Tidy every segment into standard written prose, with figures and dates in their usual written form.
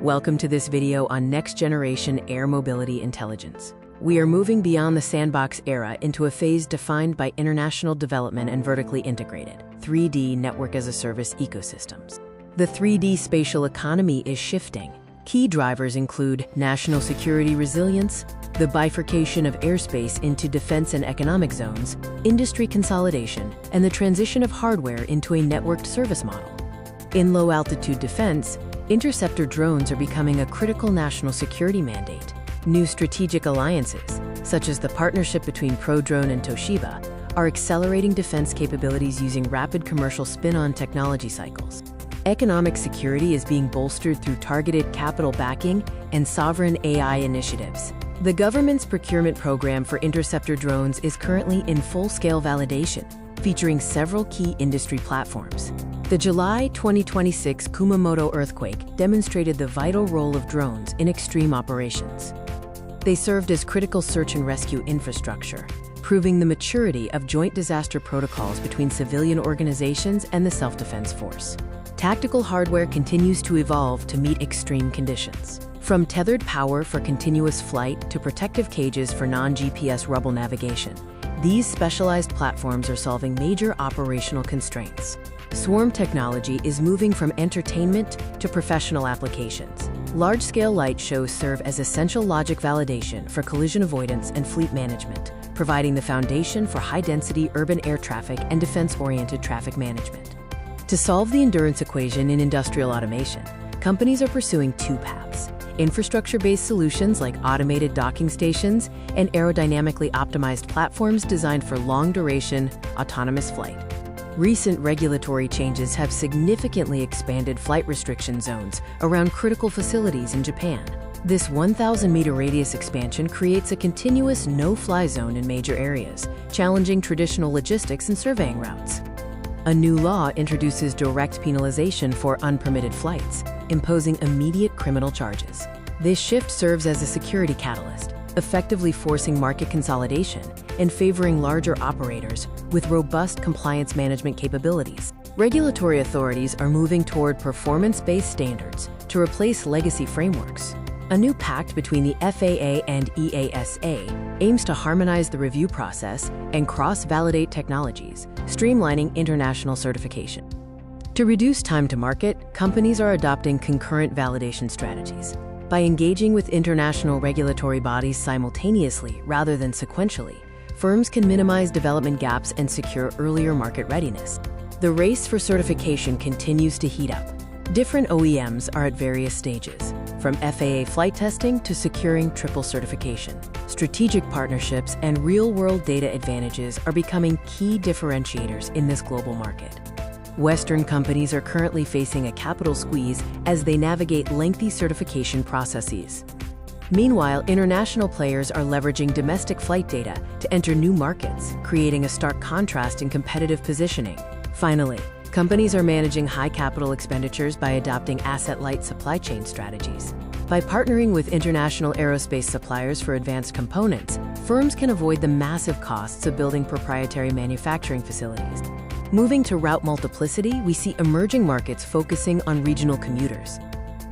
Welcome to this video on next-generation air mobility intelligence. We are moving beyond the sandbox era into a phase defined by international development and vertically integrated 3D network-as-a-service ecosystems. The 3D spatial economy is shifting. Key drivers include national security resilience, the bifurcation of airspace into defense and economic zones, industry consolidation, and the transition of hardware into a networked service model. In low-altitude defense, interceptor drones are becoming a critical national security mandate. New strategic alliances, such as the partnership between Prodrone and Toshiba, are accelerating defense capabilities using rapid commercial spin-on technology cycles. Economic security is being bolstered through targeted capital backing and sovereign AI initiatives. The government's procurement program for interceptor drones is currently in full-scale validation, featuring several key industry platforms. The July 2026 Kumamoto earthquake demonstrated the vital role of drones in extreme operations. They served as critical search and rescue infrastructure, proving the maturity of joint disaster protocols between civilian organizations and the self-defense force. Tactical hardware continues to evolve to meet extreme conditions. From tethered power for continuous flight to protective cages for non-GPS rubble navigation, these specialized platforms are solving major operational constraints. Swarm technology is moving from entertainment to professional applications. Large-scale light shows serve as essential logic validation for collision avoidance and fleet management, providing the foundation for high-density urban air traffic and defense-oriented traffic management. To solve the endurance equation in industrial automation, companies are pursuing two paths: infrastructure-based solutions like automated docking stations and aerodynamically optimized platforms designed for long-duration, autonomous flight. Recent regulatory changes have significantly expanded flight restriction zones around critical facilities in Japan. This 1,000-meter radius expansion creates a continuous no-fly zone in major areas, challenging traditional logistics and surveying routes. A new law introduces direct penalization for unpermitted flights, imposing immediate criminal charges. This shift serves as a security catalyst, effectively forcing market consolidation and favoring larger operators with robust compliance management capabilities. Regulatory authorities are moving toward performance-based standards to replace legacy frameworks. A new pact between the FAA and EASA aims to harmonize the review process and cross-validate technologies, streamlining international certification. To reduce time to market, companies are adopting concurrent validation strategies. By engaging with international regulatory bodies simultaneously rather than sequentially, firms can minimize development gaps and secure earlier market readiness. The race for certification continues to heat up. Different OEMs are at various stages, from FAA flight testing to securing triple certification. Strategic partnerships and real-world data advantages are becoming key differentiators in this global market. Western companies are currently facing a capital squeeze as they navigate lengthy certification processes. Meanwhile, international players are leveraging domestic flight data to enter new markets, creating a stark contrast in competitive positioning. Finally, companies are managing high capital expenditures by adopting asset-light supply chain strategies. By partnering with international aerospace suppliers for advanced components, firms can avoid the massive costs of building proprietary manufacturing facilities. Moving to route multiplicity, we see emerging markets focusing on regional commuters.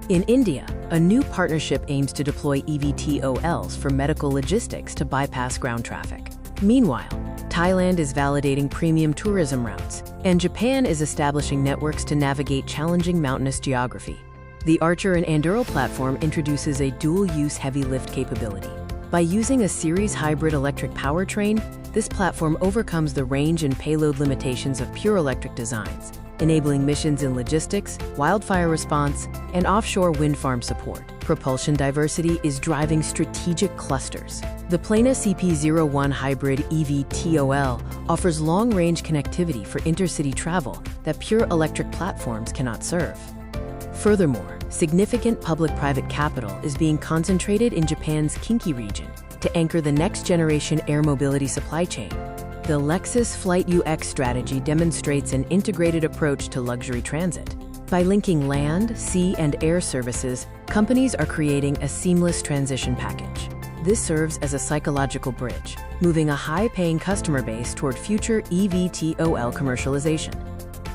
In India, a new partnership aims to deploy eVTOLs for medical logistics to bypass ground traffic. Meanwhile, Thailand is validating premium tourism routes, and Japan is establishing networks to navigate challenging mountainous geography. The Archer and Anduril platform introduces a dual-use heavy lift capability. By using a series hybrid electric powertrain, this platform overcomes the range and payload limitations of pure electric designs, enabling missions in logistics, wildfire response, and offshore wind farm support. Propulsion diversity is driving strategic clusters. The Plana CP01 hybrid eVTOL offers long-range connectivity for intercity travel that pure electric platforms cannot serve. Furthermore, significant public-private capital is being concentrated in Japan's Kinki region to anchor the next-generation air mobility supply chain. The Lexus Flight UX strategy demonstrates an integrated approach to luxury transit. By linking land, sea, and air services, companies are creating a seamless transition package. This serves as a psychological bridge, moving a high-paying customer base toward future eVTOL commercialization.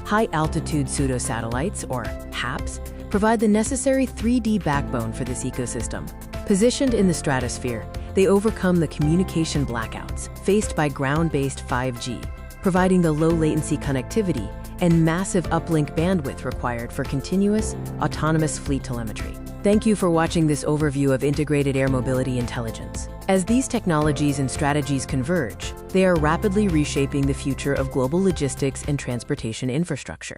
High-altitude pseudo-satellites, or HAPS, provide the necessary 3D backbone for this ecosystem. Positioned in the stratosphere, they overcome the communication blackouts faced by ground-based 5G, providing the low-latency connectivity and massive uplink bandwidth required for continuous, autonomous fleet telemetry. Thank you for watching this overview of integrated air mobility intelligence. As these technologies and strategies converge, they are rapidly reshaping the future of global logistics and transportation infrastructure.